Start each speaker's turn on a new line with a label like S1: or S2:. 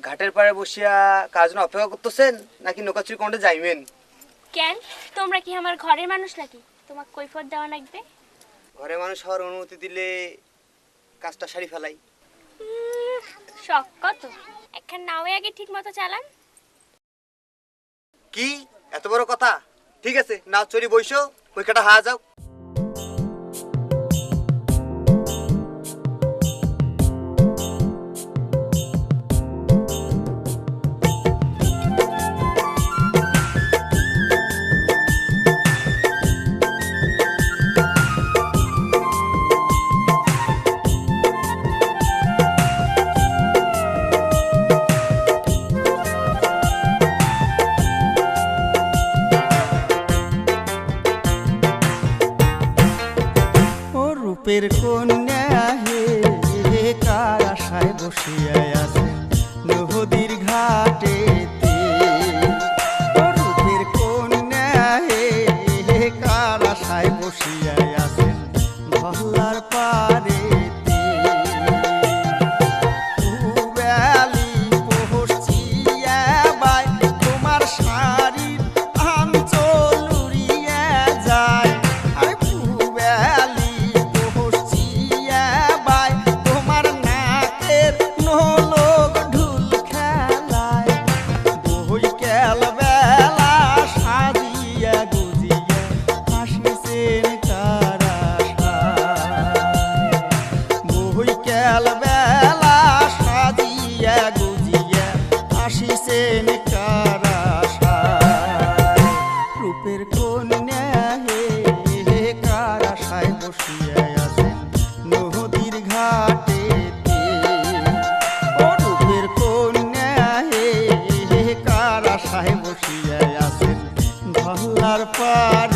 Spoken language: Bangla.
S1: ঘাটের পাড়ে বসিয়া কার জন্য অপেক্ষা করতেছেন নাকি নৌকাচুরি কোনটা যাইবেন?
S2: কেন তোমরা কি আমার ঘরের মানুষ নাকি তোমাক কৈফিয়ত দেওয়া লাগবে?
S1: ঘরে মানুষ হওয়ার অনুমতি দিলে কাজটা সারি ফেলাই।
S2: শখ কত, একখান নাওয়ে আগে ঠিক মতো চালান।
S1: কি এত বড় কথা? ঠিক আছে, নাও চড়ি বইসো, পরীক্ষাটা হা যাও।
S3: রূপের কন্যা হে কার আশায় বসিয়া আছে নদীর ঘাটেতে। রূপের কন্যা হে কার আশায় বসিয়া আছে ভল্লার পারেতে। পুবালি পশ্চিয়া বাই তোমার শাড়ির আঞ্চল উড়িয়া যায়। আর পুবালি তোমার নাকের নোলক ঢুল খেলায়। বই কেল বেলা সাজিয়া গুজিয়া হাসিছেন কার আশায়। বই কেল বেলা সাজিয়া গুজিয়া হাসিছেন কার আশায়। রূপের কন্যা হে কার আশায় বসিয়া আছেন নদীর ঘাটেতে। রূপের কন্যা হে কার আশায় বসিয়া আছেন ভল্লার পার